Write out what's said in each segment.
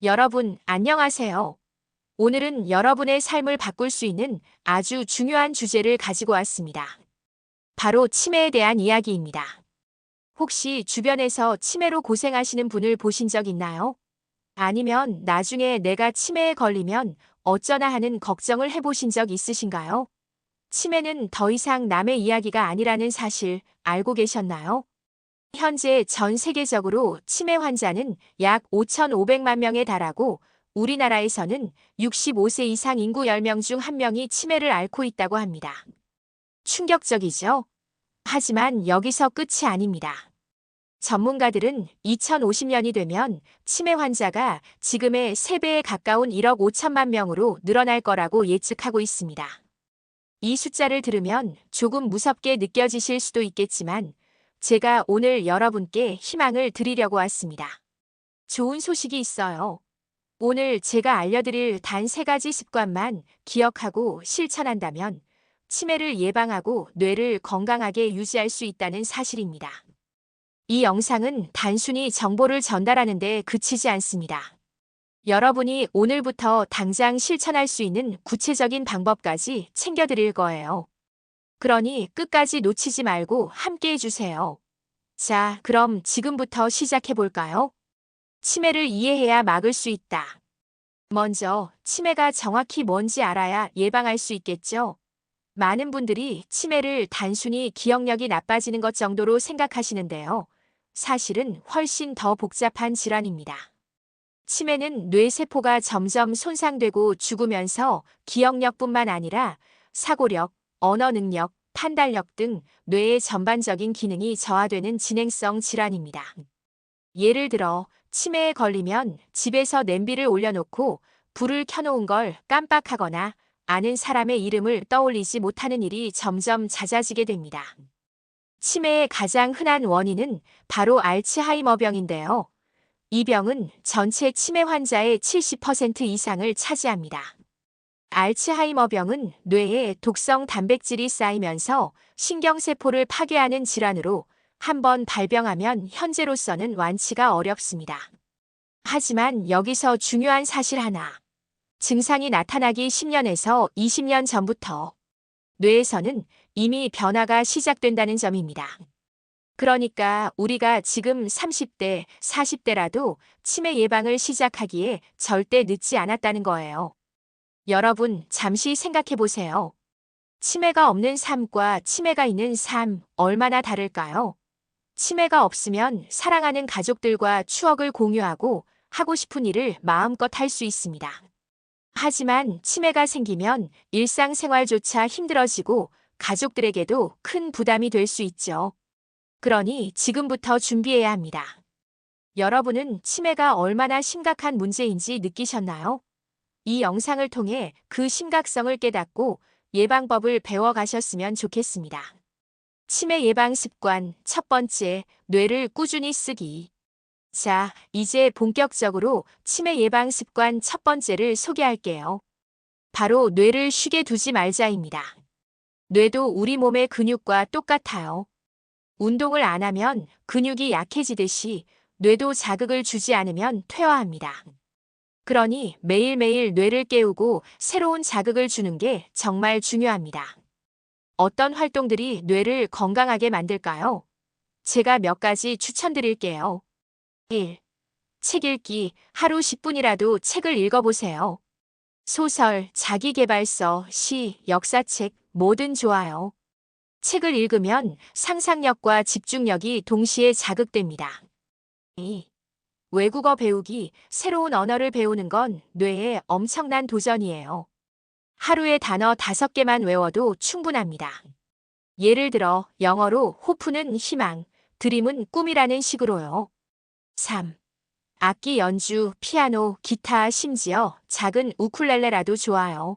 여러분, 안녕하세요. 오늘은 여러분의 삶을 바꿀 수 있는 아주 중요한 주제를 가지고 왔습니다. 바로 치매에 대한 이야기입니다. 혹시 주변에서 치매로 고생하시는 분을 보신 적 있나요? 아니면 나중에 내가 치매에 걸리면 어쩌나 하는 걱정을 해보신 적 있으신가요? 치매는 더 이상 남의 이야기가 아니라는 사실 알고 계셨나요? 현재 전 세계적으로 치매 환자는 약 5,500만 명에 달하고 우리나라에서는 65세 이상 인구 10명 중 1명이 치매를 앓고 있다고 합니다. 충격적이죠? 하지만 여기서 끝이 아닙니다. 전문가들은 2050년이 되면 치매 환자가 지금의 3배에 가까운 1억 5천만 명으로 늘어날 거라고 예측하고 있습니다. 이 숫자를 들으면 조금 무섭게 느껴지실 수도 있겠지만 제가 오늘 여러분께 희망을 드리려고 왔습니다. 좋은 소식이 있어요. 오늘 제가 알려드릴 단 3가지 습관만 기억하고 실천한다면 치매를 예방하고 뇌를 건강하게 유지할 수 있다는 사실입니다. 이 영상은 단순히 정보를 전달하는 데 그치지 않습니다. 여러분이 오늘부터 당장 실천할 수 있는 구체적인 방법까지 챙겨드릴 거예요. 그러니 끝까지 놓치지 말고 함께 해주세요. 자, 그럼 지금부터 시작해볼까요? 치매를 이해해야 막을 수 있다. 먼저, 치매가 정확히 뭔지 알아야 예방할 수 있겠죠? 많은 분들이 치매를 단순히 기억력이 나빠지는 것 정도로 생각하시는데요. 사실은 훨씬 더 복잡한 질환입니다. 치매는 뇌세포가 점점 손상되고 죽으면서 기억력뿐만 아니라 사고력, 언어 능력, 판단력 등 뇌의 전반적인 기능이 저하되는 진행성 질환입니다. 예를 들어 치매에 걸리면 집에서 냄비를 올려놓고 불을 켜놓은 걸 깜빡하거나 아는 사람의 이름을 떠올리지 못하는 일이 점점 잦아지게 됩니다. 치매의 가장 흔한 원인은 바로 알츠하이머병인데요. 이 병은 전체 치매 환자의 70% 이상을 차지합니다. 알츠하이머병은 뇌에 독성 단백질이 쌓이면서 신경세포를 파괴하는 질환으로 한번 발병하면 현재로서는 완치가 어렵습니다. 하지만 여기서 중요한 사실 하나. 증상이 나타나기 10년에서 20년 전부터 뇌에서는 이미 변화가 시작된다는 점입니다. 그러니까 우리가 지금 30대, 40대라도 치매 예방을 시작하기에 절대 늦지 않았다는 거예요. 여러분, 잠시 생각해 보세요. 치매가 없는 삶과 치매가 있는 삶, 얼마나 다를까요? 치매가 없으면 사랑하는 가족들과 추억을 공유하고 하고 싶은 일을 마음껏 할 수 있습니다. 하지만 치매가 생기면 일상생활조차 힘들어지고 가족들에게도 큰 부담이 될 수 있죠. 그러니 지금부터 준비해야 합니다. 여러분은 치매가 얼마나 심각한 문제인지 느끼셨나요? 이 영상을 통해 그 심각성을 깨닫고 예방법을 배워가셨으면 좋겠습니다. 치매 예방 습관 첫 번째, 뇌를 꾸준히 쓰기. 자, 이제 본격적으로 치매 예방 습관 첫 번째를 소개할게요. 바로 뇌를 쉬게 두지 말자입니다. 뇌도 우리 몸의 근육과 똑같아요. 운동을 안 하면 근육이 약해지듯이 뇌도 자극을 주지 않으면 퇴화합니다. 그러니 매일매일 뇌를 깨우고 새로운 자극을 주는 게 정말 중요합니다. 어떤 활동들이 뇌를 건강하게 만들까요? 제가 몇 가지 추천드릴게요. 1. 책 읽기. 하루 10분이라도 책을 읽어보세요. 소설, 자기계발서, 시, 역사책, 뭐든 좋아요. 책을 읽으면 상상력과 집중력이 동시에 자극됩니다. 2. 외국어 배우기. 새로운 언어를 배우는 건 뇌에 엄청난 도전이에요. 하루에 단어 5개만 외워도 충분합니다. 예를 들어 영어로 호프는 희망, 드림은 꿈이라는 식으로요. 3. 악기 연주, 피아노, 기타, 심지어 작은 우쿨렐레라도 좋아요.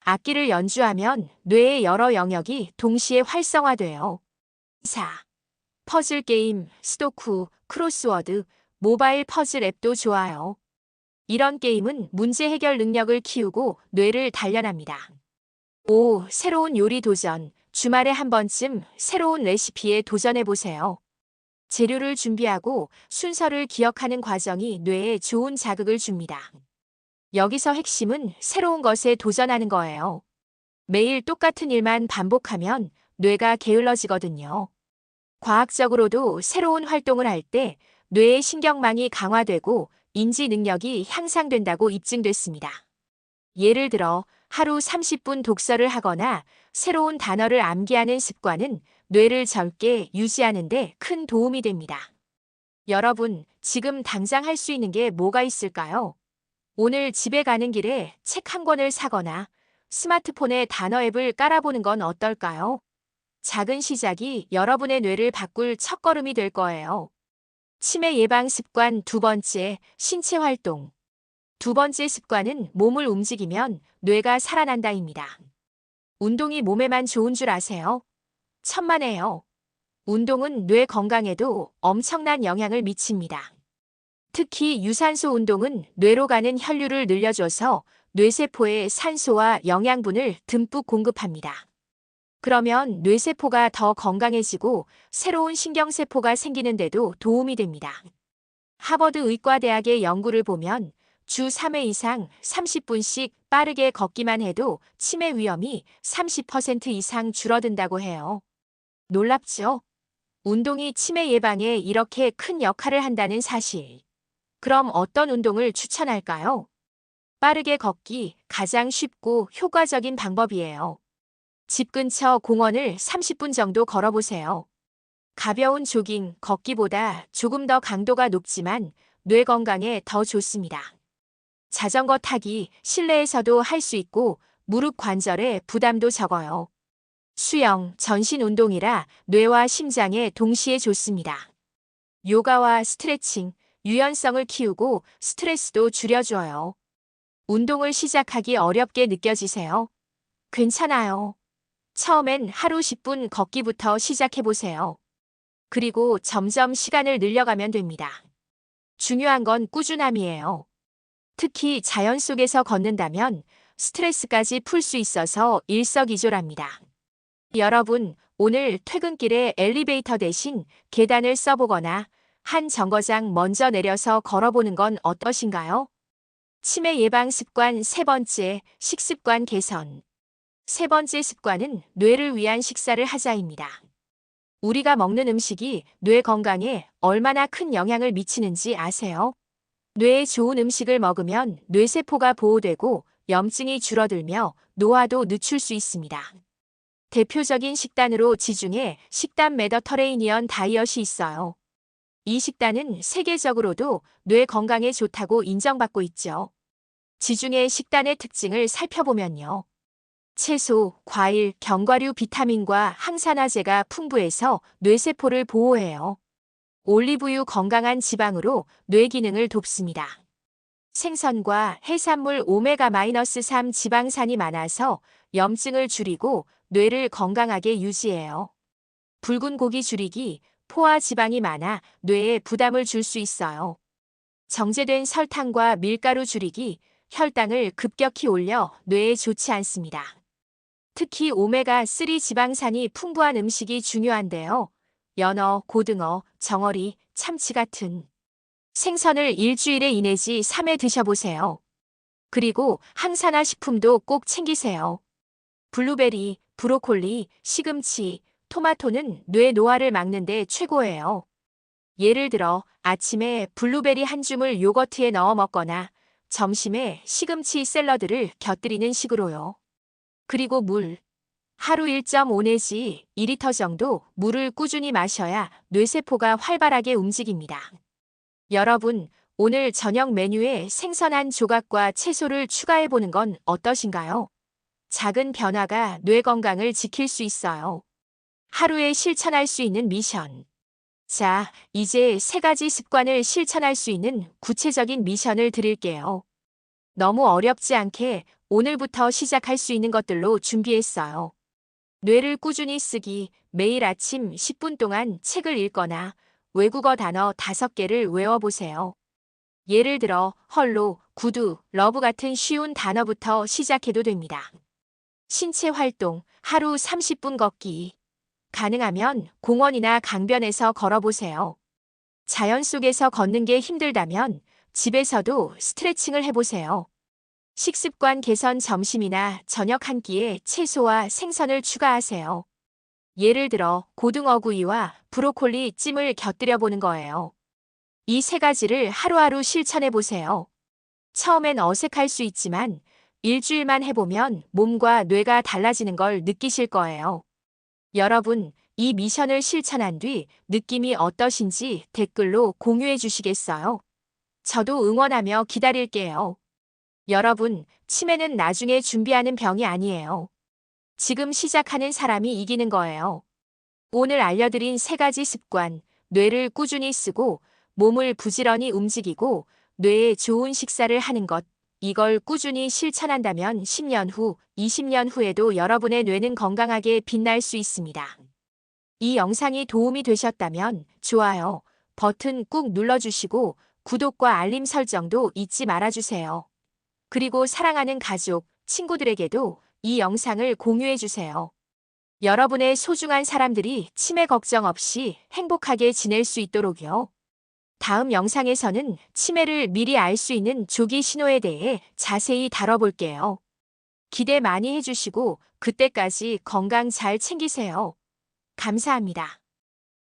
악기를 연주하면 뇌의 여러 영역이 동시에 활성화돼요. 4. 퍼즐 게임, 스도쿠, 크로스워드, 모바일 퍼즐 앱도 좋아요. 이런 게임은 문제 해결 능력을 키우고 뇌를 단련합니다. 5. 새로운 요리 도전. 주말에 한 번쯤 새로운 레시피에 도전해보세요. 재료를 준비하고 순서를 기억하는 과정이 뇌에 좋은 자극을 줍니다. 여기서 핵심은 새로운 것에 도전하는 거예요. 매일 똑같은 일만 반복하면 뇌가 게을러지거든요. 과학적으로도 새로운 활동을 할 때 뇌의 신경망이 강화되고 인지 능력이 향상된다고 입증됐습니다. 예를 들어 하루 30분 독서를 하거나 새로운 단어를 암기하는 습관은 뇌를 젊게 유지하는 데 큰 도움이 됩니다. 여러분, 지금 당장 할 수 있는 게 뭐가 있을까요? 오늘 집에 가는 길에 책 한 권을 사거나 스마트폰에 단어 앱을 깔아보는 건 어떨까요? 작은 시작이 여러분의 뇌를 바꿀 첫걸음이 될 거예요. 치매 예방 습관 두 번째, 신체 활동. 두 번째 습관은 몸을 움직이면 뇌가 살아난다입니다. 운동이 몸에만 좋은 줄 아세요? 천만에요. 운동은 뇌 건강에도 엄청난 영향을 미칩니다. 특히 유산소 운동은 뇌로 가는 혈류를 늘려줘서 뇌세포에 산소와 영양분을 듬뿍 공급합니다. 그러면 뇌세포가 더 건강해지고 새로운 신경세포가 생기는데도 도움이 됩니다. 하버드 의과대학의 연구를 보면 주 3회 이상 30분씩 빠르게 걷기만 해도 치매 위험이 30% 이상 줄어든다고 해요. 놀랍죠? 운동이 치매 예방에 이렇게 큰 역할을 한다는 사실. 그럼 어떤 운동을 추천할까요? 빠르게 걷기 가장 쉽고 효과적인 방법이에요. 집 근처 공원을 30분 정도 걸어보세요. 가벼운 조깅, 걷기보다 조금 더 강도가 높지만 뇌 건강에 더 좋습니다. 자전거 타기, 실내에서도 할 수 있고 무릎 관절에 부담도 적어요. 수영, 전신 운동이라 뇌와 심장에 동시에 좋습니다. 요가와 스트레칭, 유연성을 키우고 스트레스도 줄여줘요. 운동을 시작하기 어렵게 느껴지세요? 괜찮아요. 처음엔 하루 10분 걷기부터 시작해보세요. 그리고 점점 시간을 늘려가면 됩니다. 중요한 건 꾸준함이에요. 특히 자연 속에서 걷는다면 스트레스까지 풀 수 있어서 일석이조랍니다. 여러분, 오늘 퇴근길에 엘리베이터 대신 계단을 써보거나 한 정거장 먼저 내려서 걸어보는 건 어떠신가요? 치매 예방 습관 세 번째, 식습관 개선. 세 번째 습관은 뇌를 위한 식사를 하자입니다. 우리가 먹는 음식이 뇌 건강에 얼마나 큰 영향을 미치는지 아세요? 뇌에 좋은 음식을 먹으면 뇌세포가 보호되고 염증이 줄어들며 노화도 늦출 수 있습니다. 대표적인 식단으로 지중해 식단 메디터레이니언 다이엇이 있어요. 이 식단은 세계적으로도 뇌 건강에 좋다고 인정받고 있죠. 지중해 식단의 특징을 살펴보면요. 채소, 과일, 견과류 비타민과 항산화제가 풍부해서 뇌세포를 보호해요. 올리브유 건강한 지방으로 뇌 기능을 돕습니다. 생선과 해산물 오메가-3 지방산이 많아서 염증을 줄이고 뇌를 건강하게 유지해요. 붉은 고기 줄이기, 포화 지방이 많아 뇌에 부담을 줄 수 있어요. 정제된 설탕과 밀가루 줄이기, 혈당을 급격히 올려 뇌에 좋지 않습니다. 특히 오메가3 지방산이 풍부한 음식이 중요한데요. 연어, 고등어, 정어리, 참치 같은 생선을 일주일에 2 내지 3회 드셔보세요. 그리고 항산화 식품도 꼭 챙기세요. 블루베리, 브로콜리, 시금치, 토마토는 뇌 노화를 막는 데 최고예요. 예를 들어 아침에 블루베리 한 줌을 요거트에 넣어 먹거나 점심에 시금치 샐러드를 곁들이는 식으로요. 그리고 물. 하루 1.5 내지 2리터 정도 물을 꾸준히 마셔야 뇌세포가 활발하게 움직입니다. 여러분, 오늘 저녁 메뉴에 생선 한 조각과 채소를 추가해보는 건 어떠신가요? 작은 변화가 뇌 건강을 지킬 수 있어요. 하루에 실천할 수 있는 미션. 자, 이제 세 가지 습관을 실천할 수 있는 구체적인 미션을 드릴게요. 너무 어렵지 않게 오늘부터 시작할 수 있는 것들로 준비했어요. 뇌를 꾸준히 쓰기, 매일 아침 10분 동안 책을 읽거나 외국어 단어 5개를 외워보세요. 예를 들어 헐로, 구두, 러브 같은 쉬운 단어부터 시작해도 됩니다. 신체 활동, 하루 30분 걷기. 가능하면 공원이나 강변에서 걸어보세요. 자연 속에서 걷는 게 힘들다면 집에서도 스트레칭을 해보세요. 식습관 개선 점심이나 저녁 한 끼에 채소와 생선을 추가하세요. 예를 들어 고등어구이와 브로콜리 찜을 곁들여 보는 거예요. 이 세 가지를 하루하루 실천해 보세요. 처음엔 어색할 수 있지만 일주일만 해보면 몸과 뇌가 달라지는 걸 느끼실 거예요. 여러분, 이 미션을 실천한 뒤 느낌이 어떠신지 댓글로 공유해 주시겠어요? 저도 응원하며 기다릴게요. 여러분, 치매는 나중에 준비하는 병이 아니에요. 지금 시작하는 사람이 이기는 거예요. 오늘 알려드린 세 가지 습관, 뇌를 꾸준히 쓰고 몸을 부지런히 움직이고 뇌에 좋은 식사를 하는 것, 이걸 꾸준히 실천한다면 10년 후, 20년 후에도 여러분의 뇌는 건강하게 빛날 수 있습니다. 이 영상이 도움이 되셨다면 좋아요 버튼 꾹 눌러주시고 구독과 알림 설정도 잊지 말아주세요. 그리고 사랑하는 가족, 친구들에게도 이 영상을 공유해주세요. 여러분의 소중한 사람들이 치매 걱정 없이 행복하게 지낼 수 있도록요. 다음 영상에서는 치매를 미리 알 수 있는 조기 신호에 대해 자세히 다뤄볼게요. 기대 많이 해주시고 그때까지 건강 잘 챙기세요. 감사합니다.